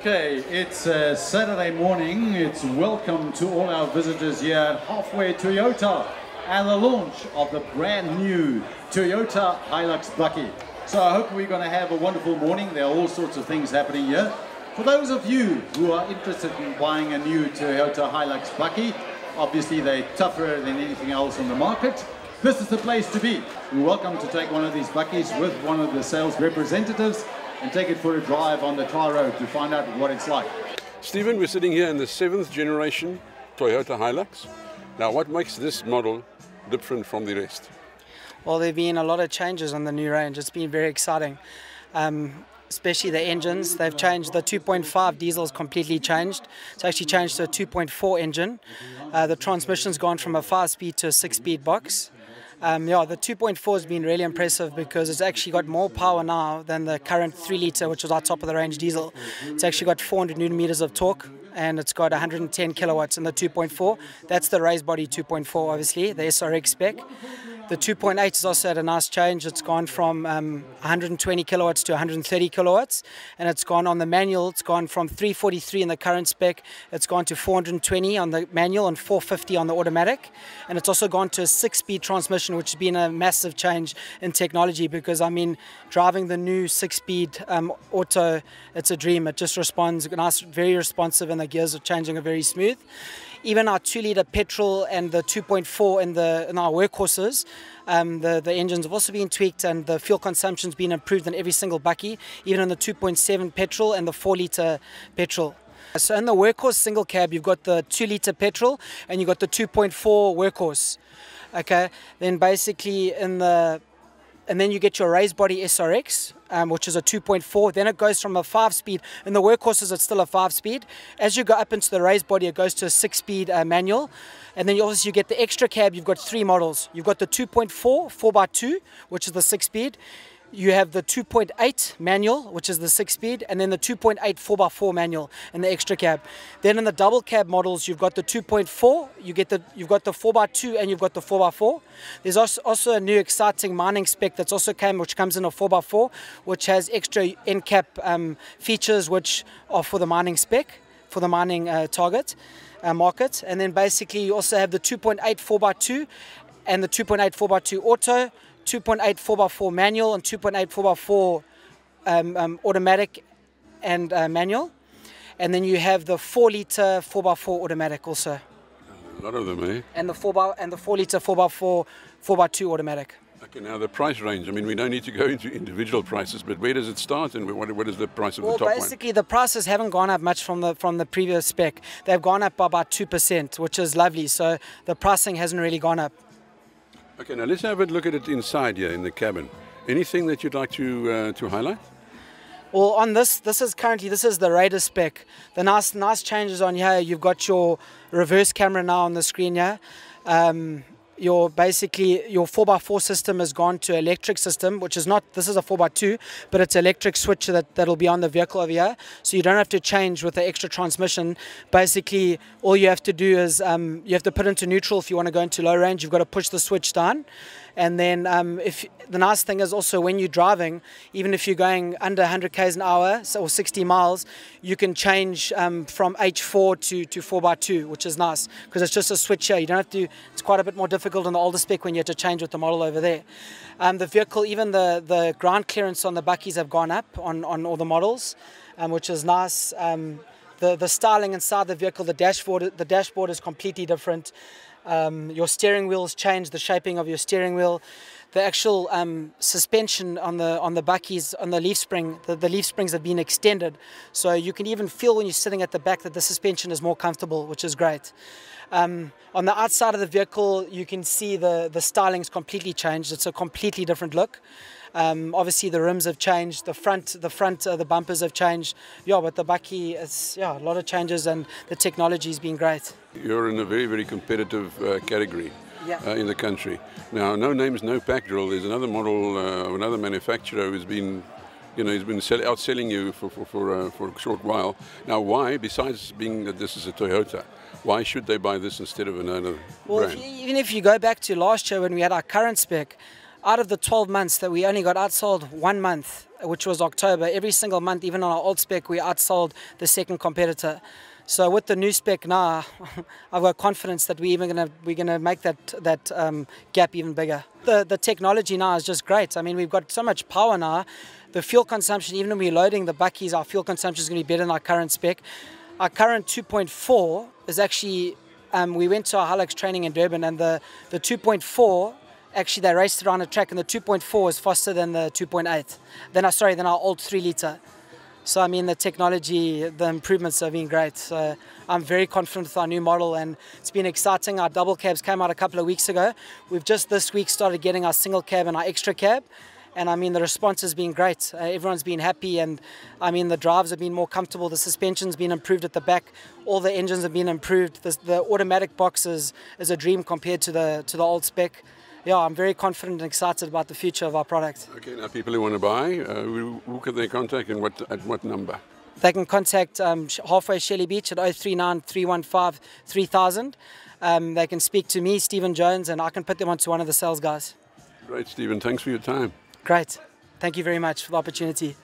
Okay, it's Saturday morning. It's welcome to all our visitors here at Halfway Toyota and the launch of the brand new Toyota HiLux Bakkie. So I hope we're going to have a wonderful morning. There are all sorts of things happening here. For those of you who are interested in buying a new Toyota HiLux Bakkie, obviously they're tougher than anything else on the market. This is the place to be. You're welcome to take one of these bakkies with one of the sales representatives and take it for a drive on the tar road to find out what it's like. Stephen, we're sitting here in the 7th generation Toyota HiLux. Now, what makes this model different from the rest? Well, there have been a lot of changes on the new range. It's been very exciting, especially the engines. They've changed. The 2.5 diesel's completely changed. It's actually changed to a 2.4 engine. The transmission's gone from a 5-speed to a 6-speed box. Yeah, the 2.4 has been really impressive because it's actually got more power now than the current 3-litre, which was our top of the range diesel. It's actually got 400 newton meters of torque and it's got 110 kilowatts in the 2.4. That's the raised body 2.4, obviously, the SRX spec. The 2.8 has also had a nice change. It's gone from 120 kilowatts to 130 kilowatts, and it's gone on the manual. It's gone from 343 in the current spec. It's gone to 420 on the manual and 450 on the automatic. And it's also gone to a 6-speed transmission, which has been a massive change in technology because, I mean, driving the new 6-speed auto, it's a dream. It just responds nice, very responsive, and the gears are changing are very smooth. Even our 2-litre petrol and the 2.4 in our workhorses, the engines have also been tweaked and the fuel consumption's been improved in every single bakkie, even in the 2.7 petrol and the 4-litre petrol. So in the workhorse single cab, you've got the 2-litre petrol and you've got the 2.4 workhorse. Okay, then basically and then you get your raised body SRX, which is a 2.4. Then it goes from a 5-speed. In the workhorses, it's still a 5-speed. As you go up into the raised body, it goes to a 6-speed manual. And then obviously you get the extra cab. You've got 3 models. You've got the 2.4 4x2, which is the 6-speed. You have the 2.8 manual, which is the 6-speed, and then the 2.8 4x4 manual in the extra cab. Then in the double cab models, you've got the 2.4, you've got the 4x2, and you've got the 4x4. There's also a new exciting mining spec that's also which comes in a 4x4, which has extra end-cap features which are for the mining spec, for the mining target market. And then basically you also have the 2.8 4x2 and the 2.8 4x2 auto, 2.8 4x4 manual and 2.8 4x4 automatic and manual. And then you have the 4-litre 4x4 automatic also. A lot of them, eh? And the 4-litre 4x4 4x2 automatic. Okay, now the price range. I mean, we don't need to go into individual prices, but where does it start and what is the price of the top one? Well, basically the prices haven't gone up much from the previous spec. They've gone up by about 2%, which is lovely. So the pricing hasn't really gone up. Okay, now let's have a look at it inside here in the cabin. Anything that you'd like to highlight? Well, on this is the Raider spec. The nice changes on here. You've got your reverse camera now on the screen here. Your 4x4 system has gone to electric system, which is not, this is a 4x2, but it's electric switch that'll be on the vehicle over here. So you don't have to change with the extra transmission. Basically, all you have to do is you have to put into neutral if you want to go into low range. You've got to push the switch down. And then the nice thing is also when you're driving, even if you're going under 100 k's an hour or 60 miles, you can change from H4 to 4x2, which is nice because it's just a switch here. You don't have to. It's quite a bit more difficult on the older spec when you have to change with the model over there. The vehicle, even the ground clearance on the bakkies have gone up on all the models, which is nice. The styling inside the vehicle, the dashboard is completely different. Your steering wheel's changed, the shaping of your steering wheel. The actual suspension on the bakkies, on the leaf spring, the leaf springs have been extended. So you can even feel when you're sitting at the back that the suspension is more comfortable, which is great. On the outside of the vehicle, you can see the styling's completely changed. It's a completely different look. Obviously the rims have changed, the bumpers have changed. Yeah, but the bakkie, it's a lot of changes and the technology's been great. You're in a very, very competitive category in the country. Now, no names, no pack drill. There's another model of another manufacturer who's been, he's been outselling you for a short while. Now, why, besides being that this is a Toyota, why should they buy this instead of another brand? Even if you go back to last year when we had our current spec, out of the 12 months that we only got outsold 1 month, which was October. Every single month, even on our old spec, we outsold the second competitor. So with the new spec now, I've got confidence that we're gonna make that gap even bigger. The technology now is just great. I mean, we've got so much power now. The fuel consumption, even when we're loading the buckies, our fuel consumption is going to be better than our current spec. Our current 2.4 is actually, we went to our HiLux training in Durban, and the 2.4, actually they raced around the track, and the 2.4 is faster than the 2.8, than our old 3 litre. So I mean, the technology, the improvements have been great. So I'm very confident with our new model, and it's been exciting. Our double cabs came out a couple of weeks ago. We've just this week started getting our single cab and our extra cab. And I mean, the response has been great. Everyone's been happy, and I mean, the drives have been more comfortable. The suspension's been improved at the back. All the engines have been improved. The automatic box is a dream compared to the old spec. Yeah, I'm very confident and excited about the future of our product. Okay, now people who want to buy, who can they contact and at what number? They can contact Halfway Shelley Beach at 039 315 3000. They can speak to me, Stephen Jones, and I can put them onto one of the sales guys. Great, Stephen. Thanks for your time. Great. Thank you very much for the opportunity.